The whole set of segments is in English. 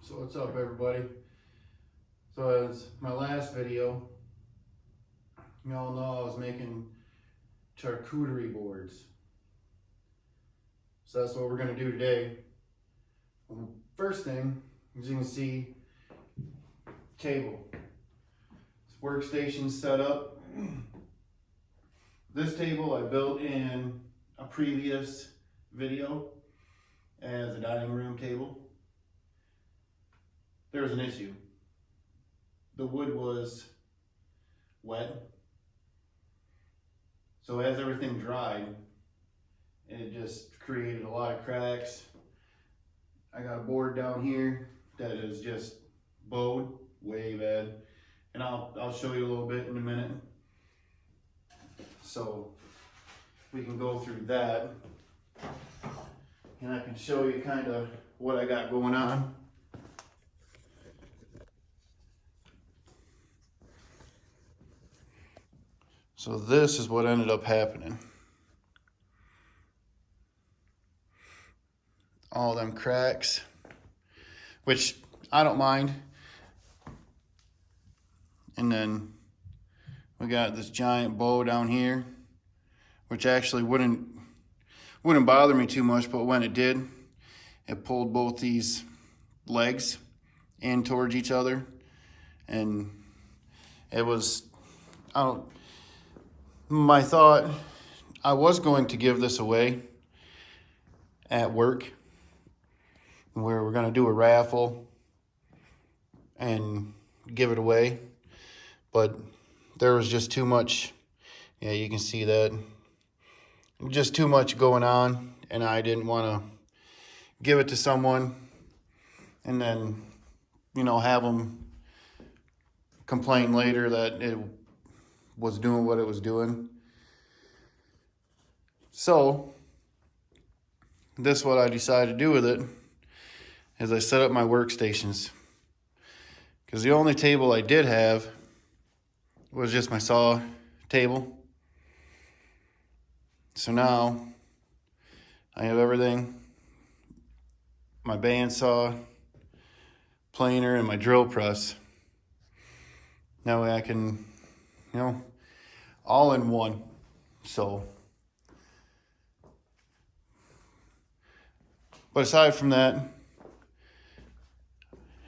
So what's up, everybody? So as my last video, you all know I was making charcuterie boards. So that's what we're gonna do today. First thing, as you can see, table. This workstation set up. This table I built in a previous video as a dining room table. There was an issue. The wood was wet. So as everything dried, it just created a lot of cracks. I got a board down here that is just bowed, way bad. And I'll show you a little bit in a minute. So we can go through that. And I can show you kind of what I got going on. So this is what ended up happening. All them cracks, which I don't mind. And then we got this giant bow down here, which actually wouldn't bother me too much, but when it did, it pulled both these legs in towards each other. And it was, my thought, I was going to give this away at work, where we're going to do a raffle and give it away, but there was just too much. Yeah, you can see that, just too much going on, and I didn't want to give it to someone and then, have them complain later that it was doing what it was doing. So this is what I decided to do with it, is I set up my workstations, because the only table I did have was just my saw table. So now I have everything: my bandsaw, planer, and my drill press. That way I can, all in one. So, but aside from that,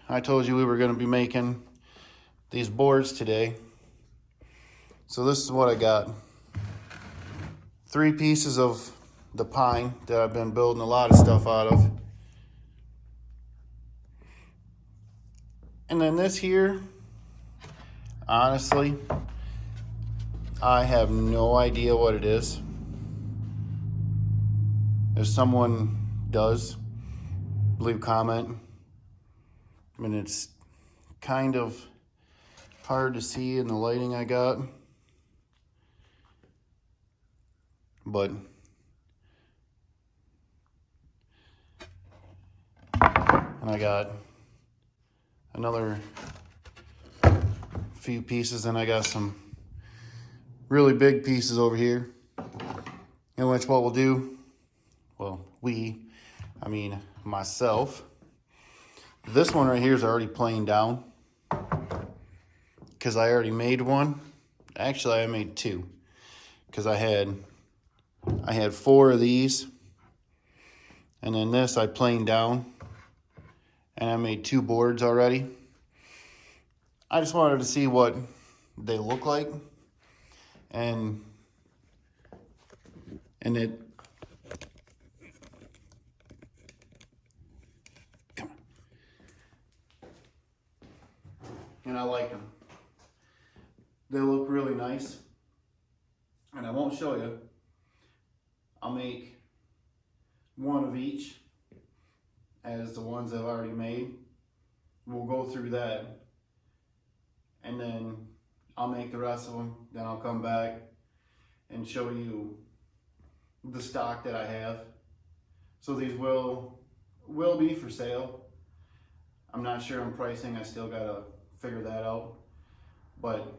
I told you we were going to be making these boards today. So this is what I got. 3 pieces of the pine that I've been building a lot of stuff out of. And then this here, honestly, I have no idea what it is. If someone does, leave a comment. I mean, it's kind of hard to see in the lighting I got, but and I got another few pieces, and I got some really big pieces over here, in which what we'll do, well, myself, this one right here is already playing down, because I already made one. Actually, I made 2, because I had 4 of these, and then this I planed down, and I made 2 boards already. I just wanted to see what they look like, and it, come on, and I like them. They look really nice, and I won't show you. I'll make one of each as the ones I've already made. We'll go through that, and then I'll make the rest of them. Then I'll come back and show you the stock that I have. So these will be for sale. I'm not sure on pricing. I still gotta figure that out. But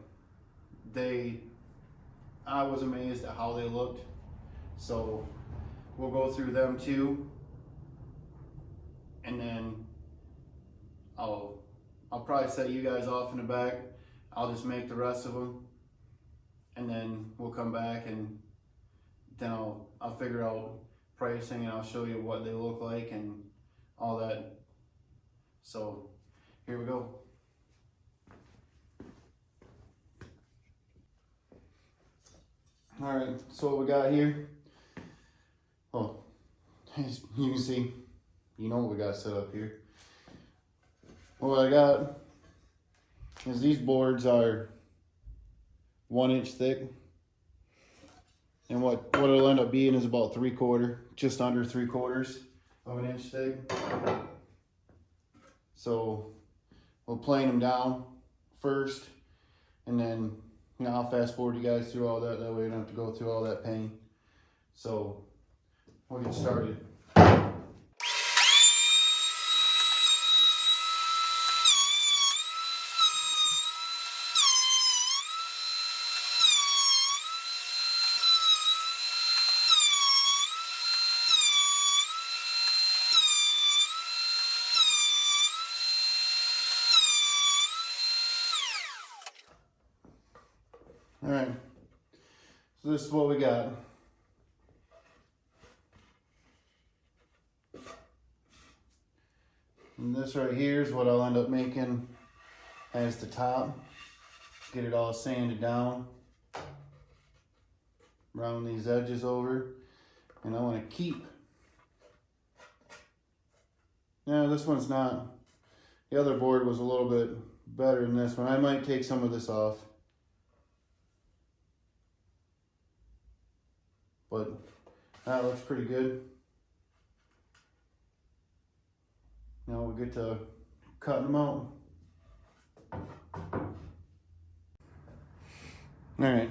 I was amazed at how they looked. So we'll go through them too, and then I'll probably set you guys off in the back. I'll just make the rest of them, and then we'll come back and then I'll figure out pricing, and I'll show you what they look like and all that. So here we go. All right, so what we got here, oh, as you can see, you know what we got set up here. What I got is these boards are 1 inch thick, and what it'll end up being is about 3/4, just under 3/4 of an inch thick. So we'll plane them down first, and then I'll fast forward you guys through all that. That way you don't have to go through all that pain. So we'll get started. All right, so this is what we got. And this right here is what I'll end up making as the top. Get it all sanded down, round these edges over, and I want to keep. Now this one's not, the other board was a little bit better than this one. I might take some of this off. But that looks pretty good. Now we'll get to cutting them out. Alright,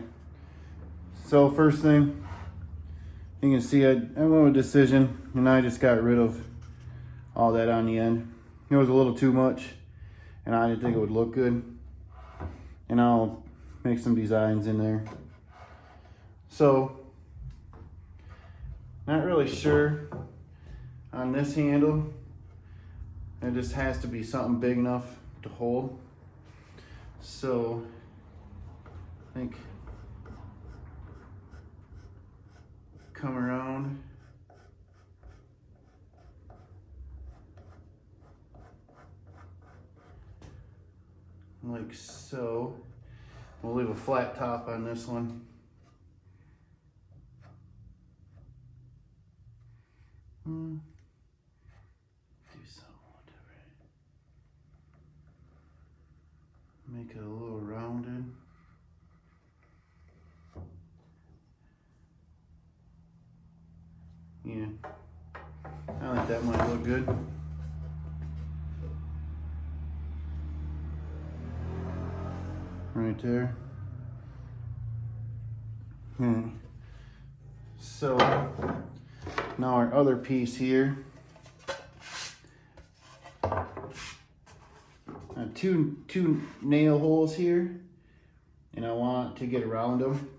so first thing, you can see I went with Decision, and I just got rid of all that on the end. It was a little too much, and I didn't think it would look good. And I'll make some designs in there. So, not really sure on this handle. It just has to be something big enough to hold. So I think come around. Like so. We'll leave a flat top on this one. Do something, whatever. Make it a little rounded. Yeah, I think that might look good. Right there. So now our other piece here, two nail holes here, and I want to get around them.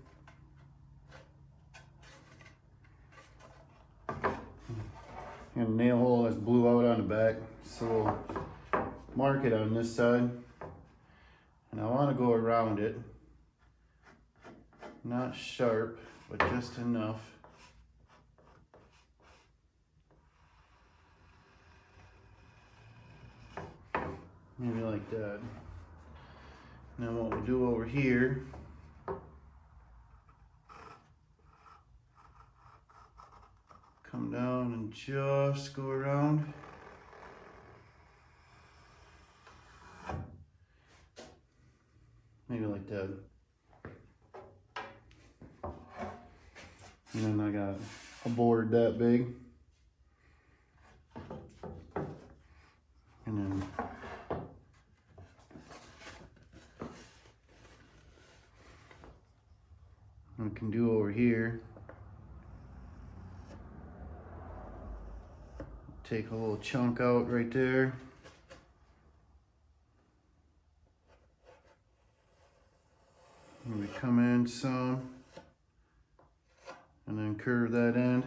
And a nail hole that's blew out on the back, so we'll mark it on this side, and I want to go around it, not sharp, but just enough. Maybe like that. Now what we'll do over here, come down and just go around. Maybe like that. And then I got a board that big. And then we can do over here, take a little chunk out right there. And we come in some, and then curve that end.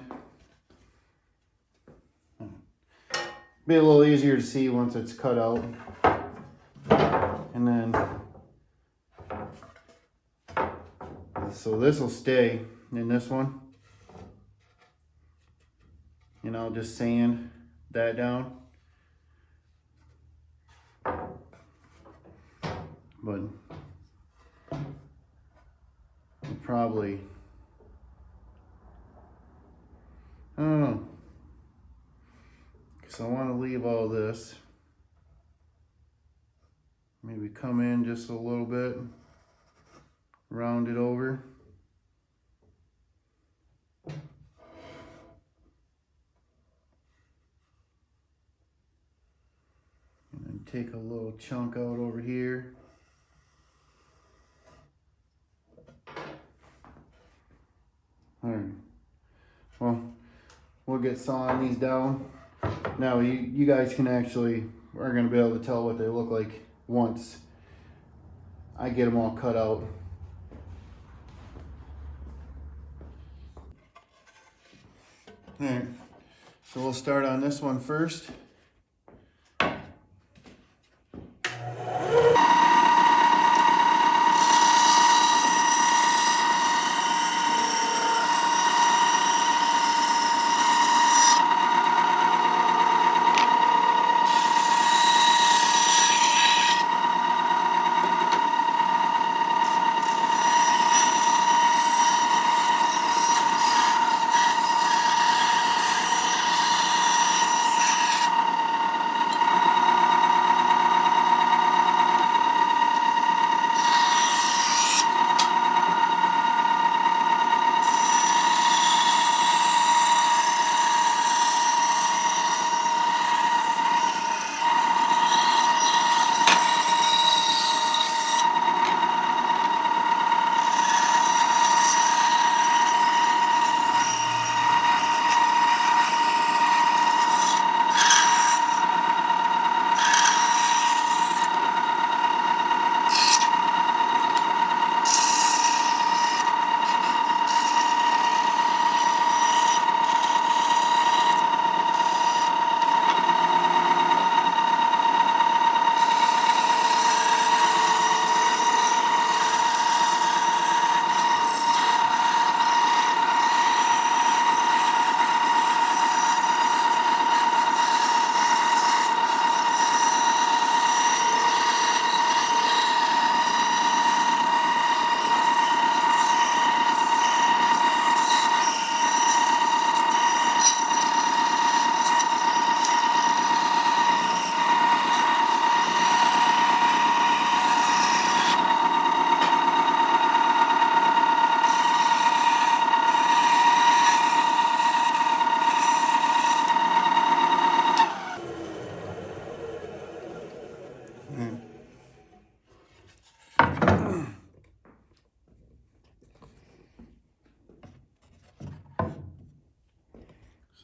Be a little easier to see once it's cut out. And then, so this will stay in this one. And I'll just sand that down. But probably, I don't know, because I want to leave all this. Maybe come in just a little bit, round it over. And then take a little chunk out over here. All right, well, we'll get sawing these down. Now you guys can actually, are gonna be able to tell what they look like once I get them all cut out. All right, so we'll start on this one first.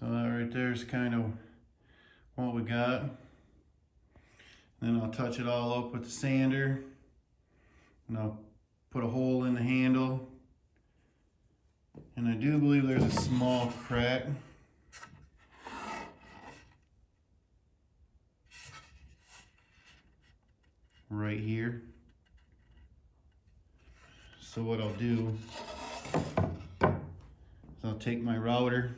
So that right there is kind of what we got. Then I'll touch it all up with the sander. And I'll put a hole in the handle. And I do believe there's a small crack. Right here. So what I'll do is I'll take my router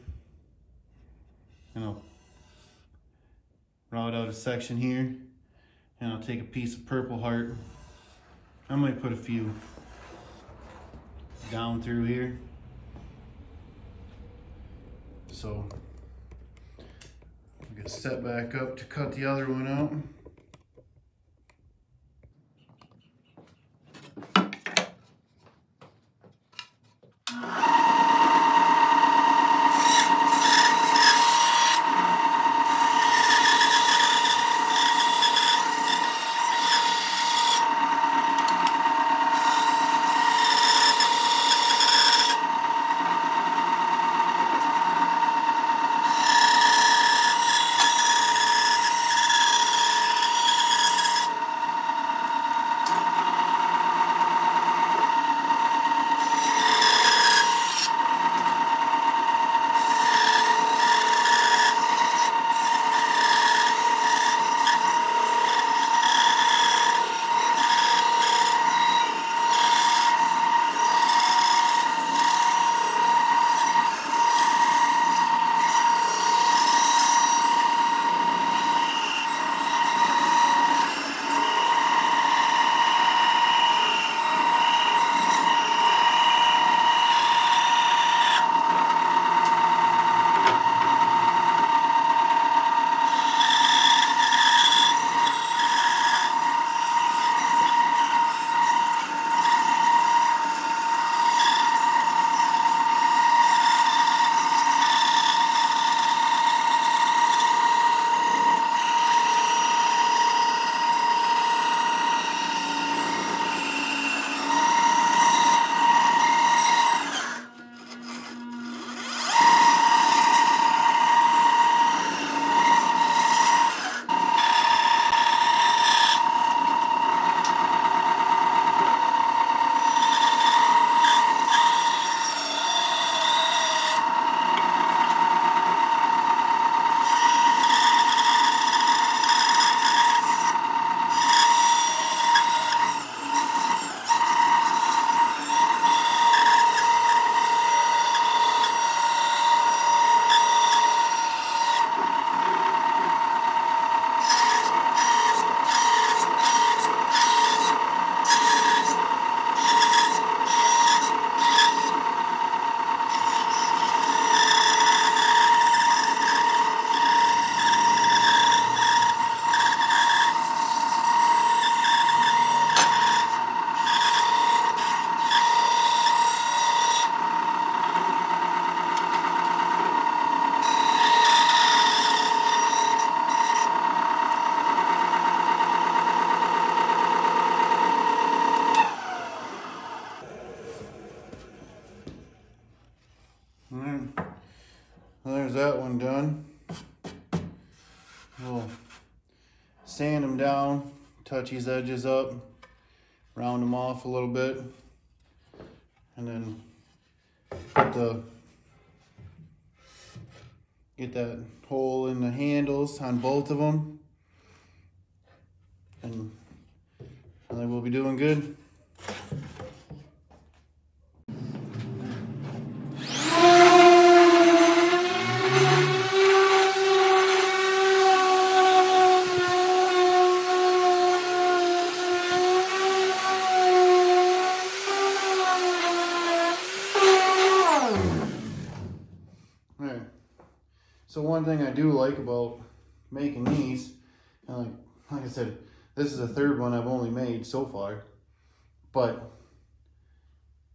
and I'll route out a section here, and I'll take a piece of Purple Heart. I might put a few down through here. So I'm gonna set back up to cut the other one out. as that one done, we'll sand them down, touch these edges up, round them off a little bit, and then get that hole in the handles on both of them, and then we'll be doing good. Alright, so one thing I do like about making these, and like I said, this is the third one I've only made so far, but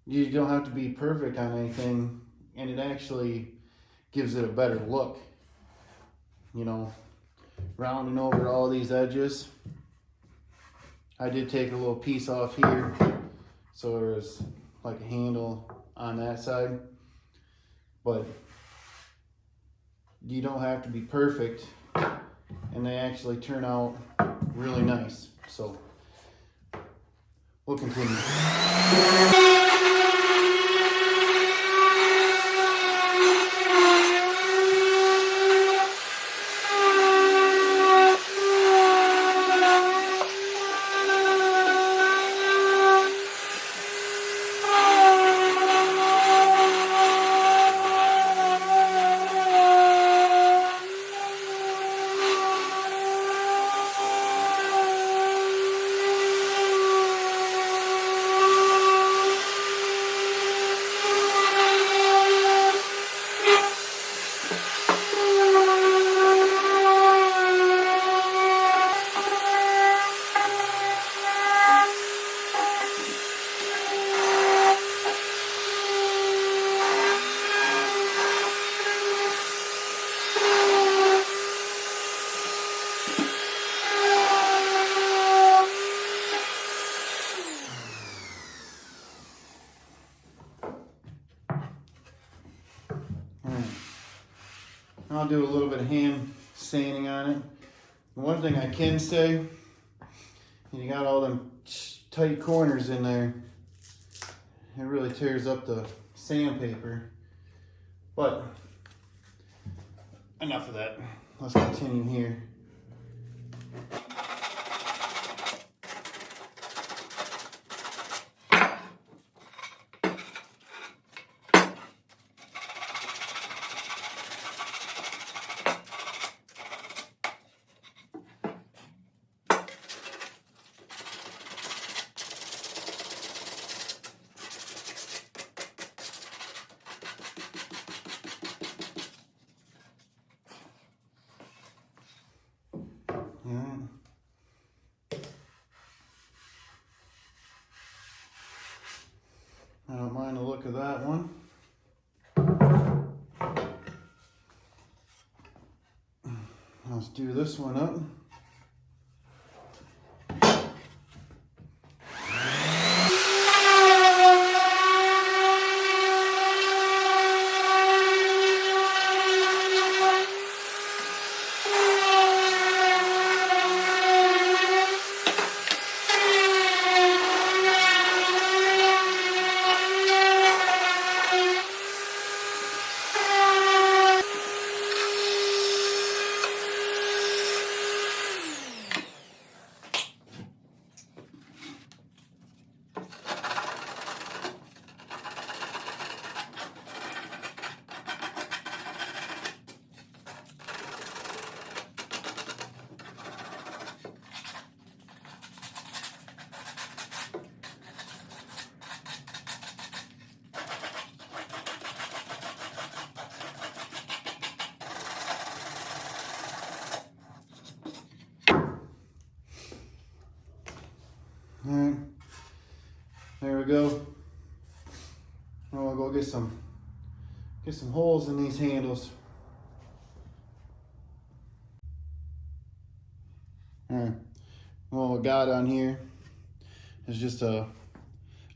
you don't have to be perfect on anything, and it actually gives it a better look. You know, rounding over all these edges. I did take a little piece off here, so there's like a handle on that side, but you don't have to be perfect, and they actually turn out really nice. So we'll continue. I'll do a little bit of hand sanding on it. One thing I can say, you got all them tight corners in there. It really tears up the sandpaper. But enough of that. Let's continue here. I don't mind the look of that one. Let's do this one up. Alright, there we go. Now we'll go get some holes in these handles. Alright, what we got on here is just a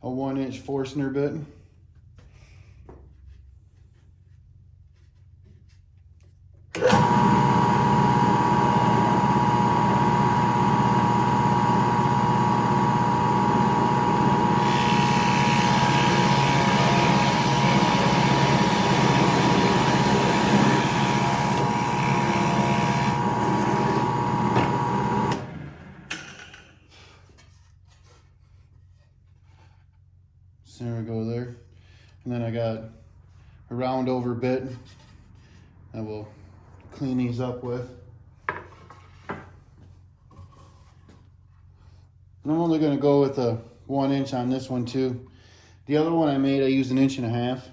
1-inch Forstner bit. There we go there. And then I got a round over bit I will clean these up with. And I'm only going to go with a 1 inch on this one too. The other one I made, I used 1.5 inches.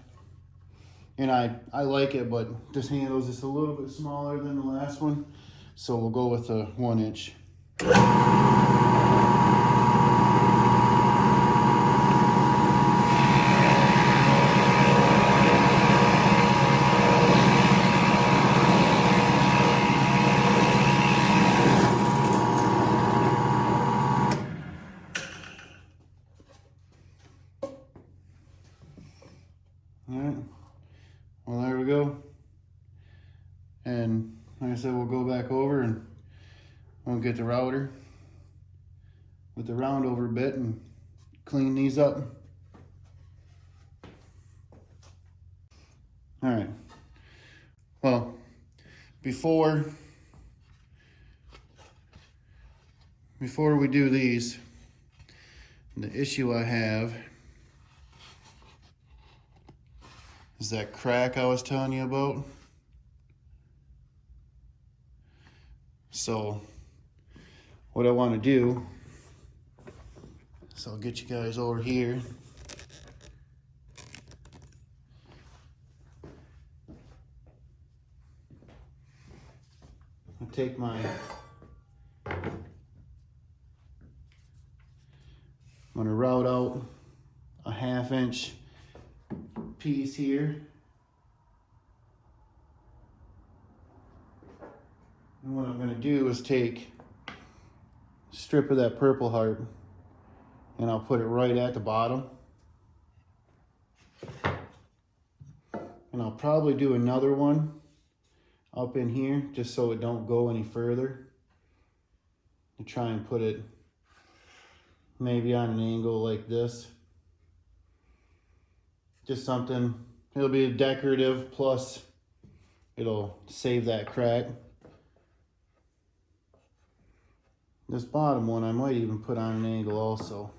And I like it, but this handle is just a little bit smaller than the last one. So we'll go with a 1 inch. Alright, well there we go. And like I said, we'll go back over and we'll get the router with the round over bit and clean these up. Alright, well, before we do these, the issue I have is that crack I was telling you about. So what I want to do is I'll get you guys over here. I'll take I'm going to route out a 1/2 inch piece here. And what I'm going to do is take a strip of that purple heart and I'll put it right at the bottom. And I'll probably do another one up in here just so it don't go any further. And try and put it maybe on an angle like this. Just something, it'll be decorative, plus it'll save that crack. This bottom one I might even put on an angle also.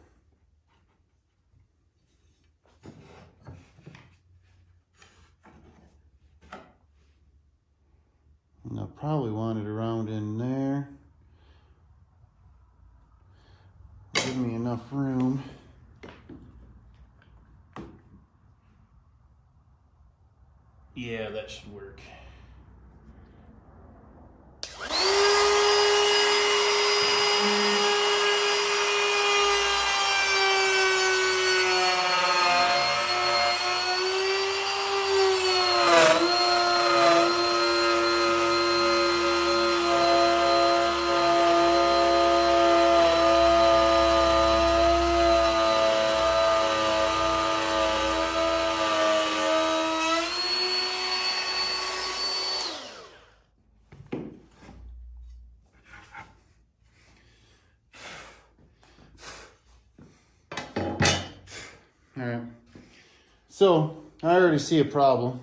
And I'll probably want it around in there. Give me enough room. Yeah, that should work. All right, so I already see a problem.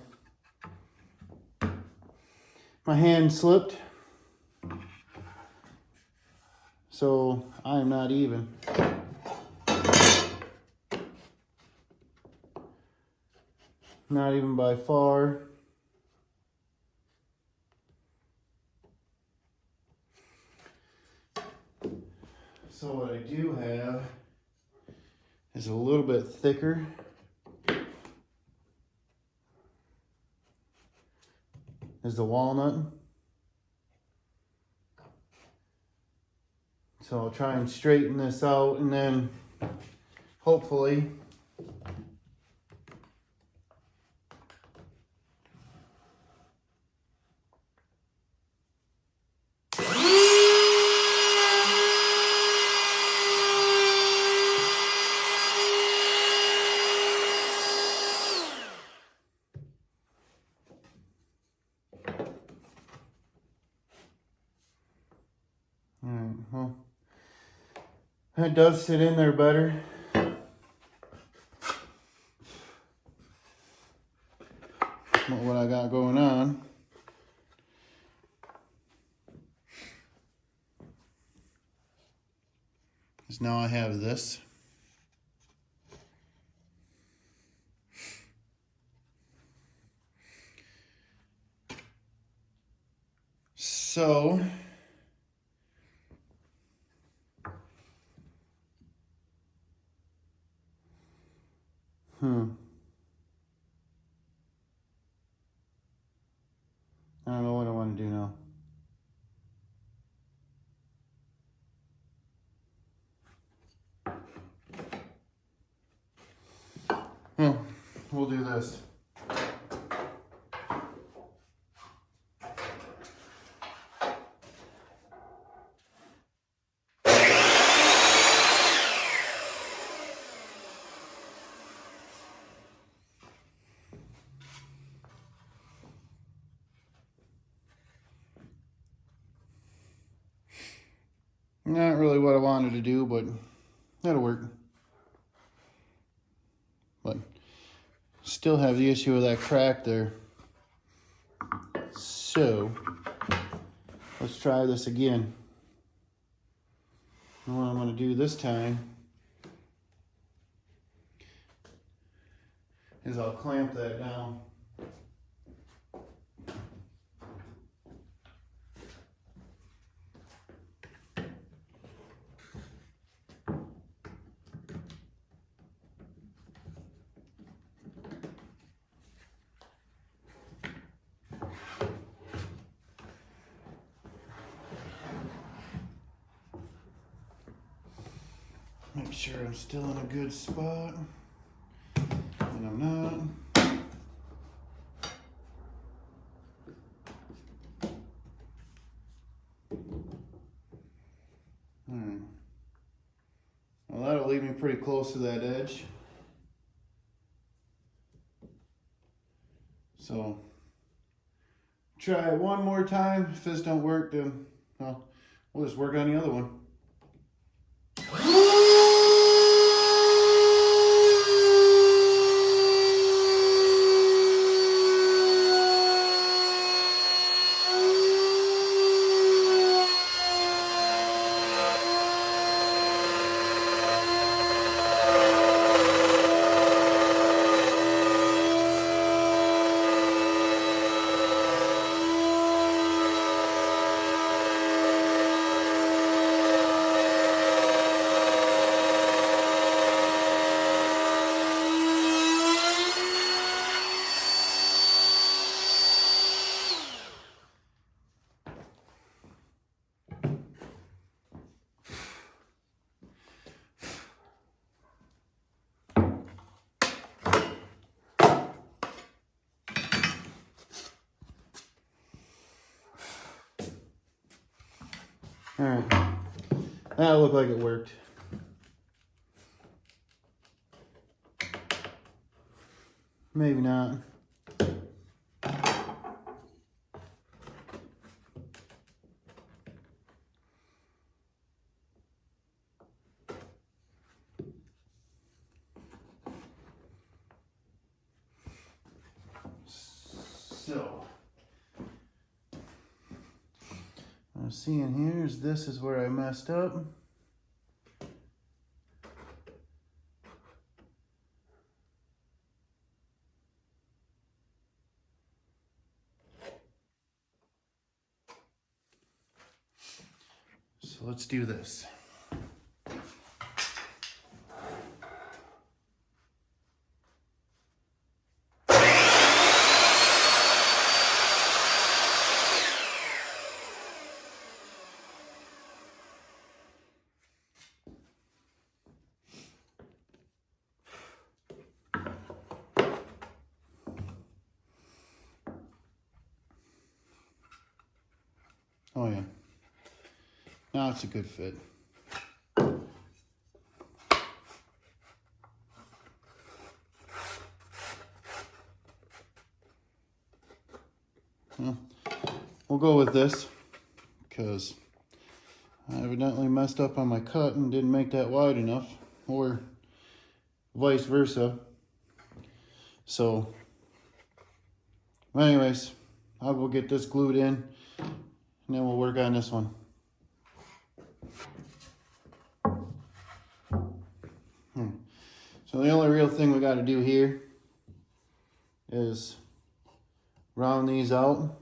My hand slipped, so I am not even. Not even by far. So what I do have is a little bit thicker. Is the walnut. So I'll try and straighten this out and then hopefully well, that does sit in there better. What I got going on is now I have this. So I don't know what I want to do now. We'll do this. Not really what I wanted to do, but that'll work. But still have the issue of that crack there. So let's try this again. And what I'm going to do this time is I'll clamp that down. Make sure I'm still in a good spot, and I'm not. Alright. Well, that'll leave me pretty close to that edge. So, try it one more time. If this don't work, then well, we'll just work on the other one. Alright, that looked like it worked. Maybe not. So, what I'm seeing here is this is where I messed up. So let's do this. Oh yeah. Now it's a good fit. Well, we'll go with this because I evidently messed up on my cut and didn't make that wide enough, or vice versa. So anyways, I will get this glued in and then we'll work on this one. So the only real thing we got to do here is round these out.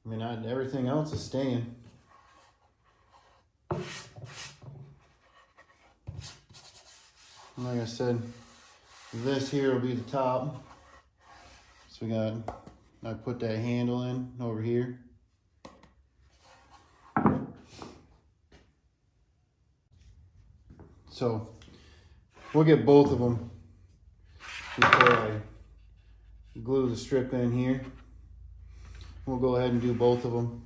I mean, everything else is staying. Like I said, this here will be the top. So I put that handle in over here. So we'll get both of them before I glue the strip in here. We'll go ahead and do both of them.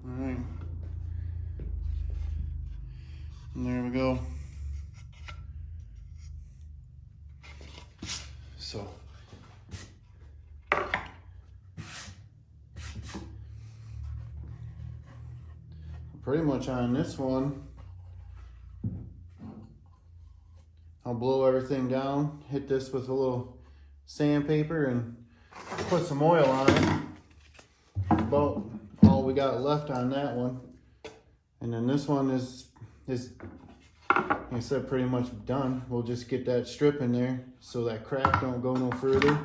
Alright. And there we go. So pretty much on this one, I'll blow everything down, hit this with a little sandpaper and put some oil on it. About all we got left on that one. And then this one is like I said, pretty much done. We'll just get that strip in there so that crack don't go no further.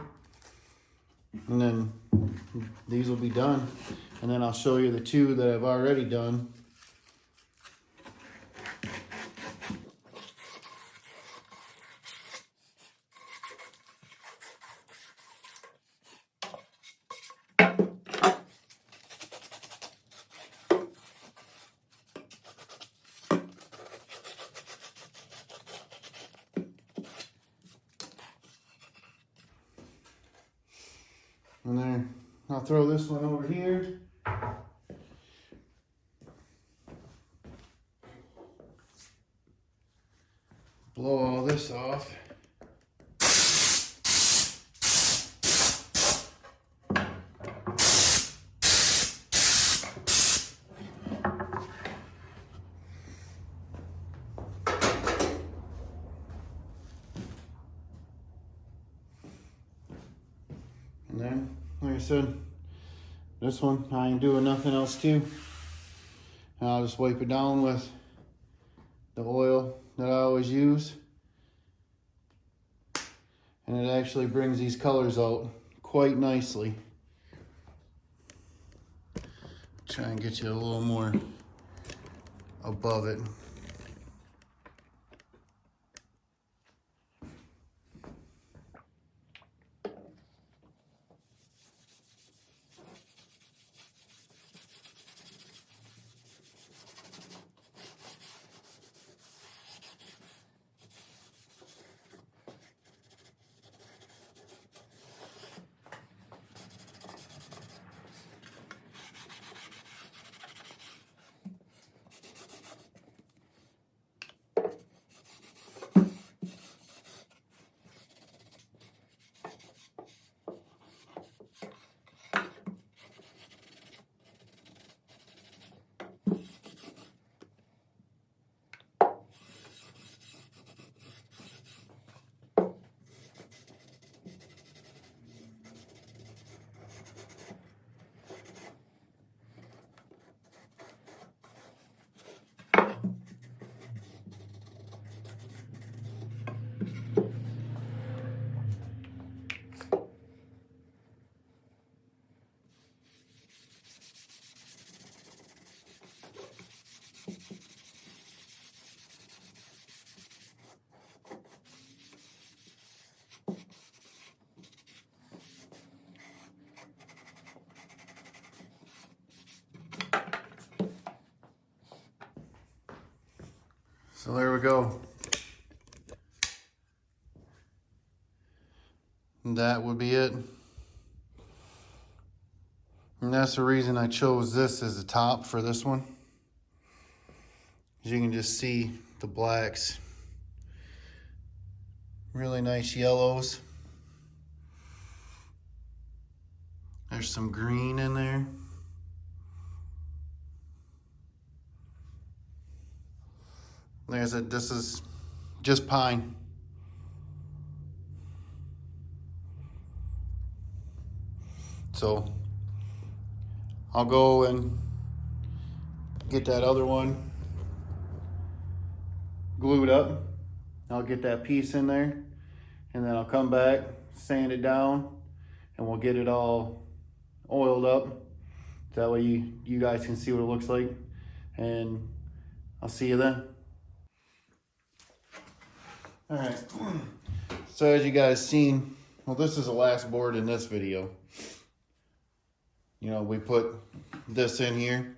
And then these will be done. And then I'll show you the two that I've already done. And then I'll throw this one over here. Blow all this off. And then, like I said, this one, I ain't doing nothing else to. And I'll just wipe it down with the oil that I always use. And it actually brings these colors out quite nicely. Try and get you a little more above it. So there we go. And that would be it. And that's the reason I chose this as the top for this one. As you can just see the blacks. Really nice yellows. There's some green in there. Like I said, this is just pine. So I'll go and get that other one glued up. I'll get that piece in there, and then I'll come back, sand it down, and we'll get it all oiled up. That way you guys can see what it looks like, and I'll see you then. All right, so as you guys seen, well, this is the last board in this video. You know, we put this in here,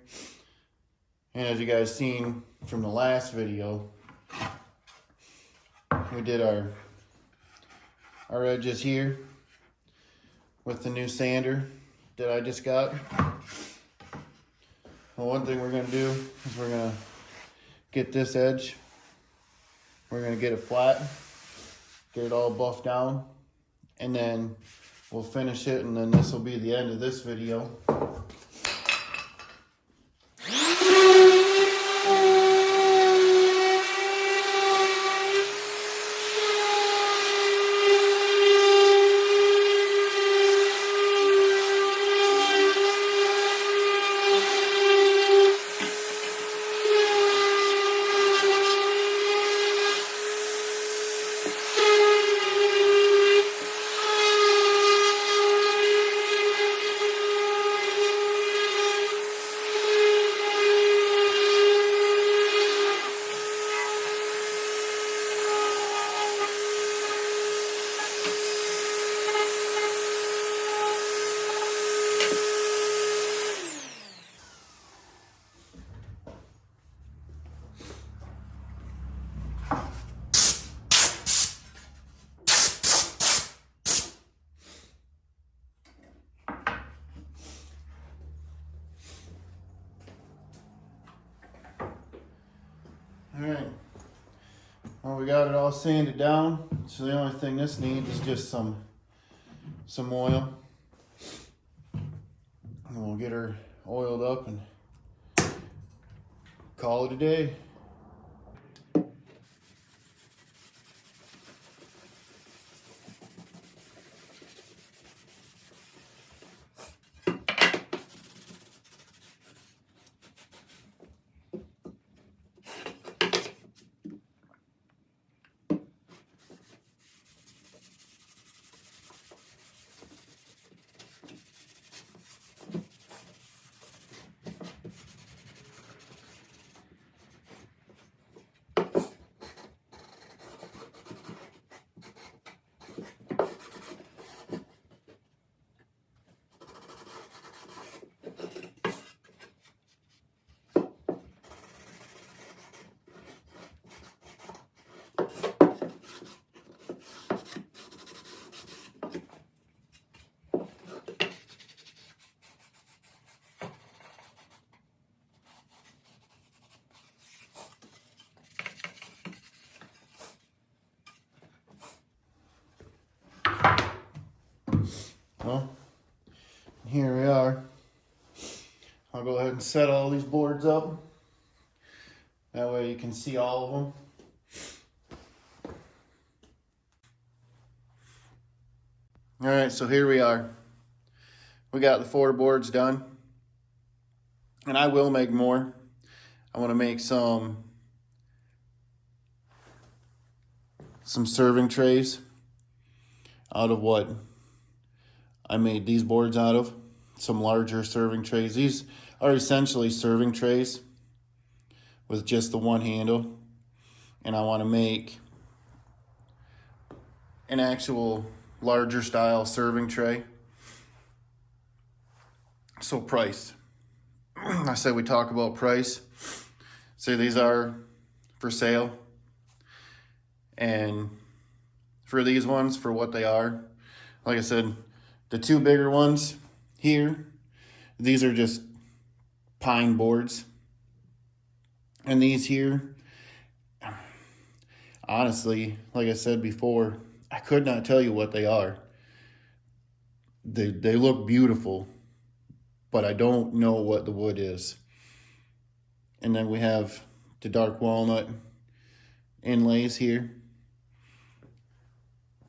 and as you guys seen from the last video, we did our edges here with the new sander that I just got. Well, one thing we're gonna do is we're gonna get this edge, we're gonna get it flat, get it all buffed down, and then we'll finish it, and then this will be the end of this video. All right, well, we got it all sanded down, so the only thing this needs is just some oil. And we'll get her oiled up and call it a day. Well, here we are. I'll go ahead and set all these boards up. That way you can see all of them. All right, so here we are. We got the 4 boards done. And I will make more. I want to make some serving trays out of what I made these boards out of. Some larger serving trays. These are essentially serving trays with just the one handle. And I want to make an actual larger style serving tray. So price. I said we talk about price. So these are for sale. And for these ones, for what they are, like I said, the 2 bigger ones here, these are just pine boards. And these here, honestly, like I said before, I could not tell you what they are. They look beautiful, but I don't know what the wood is. And then we have the dark walnut inlays here.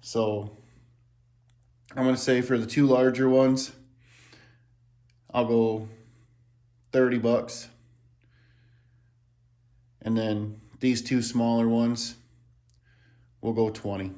So I'm going to say for the 2 larger ones, I'll go 30 bucks. And then these two smaller ones will go 20.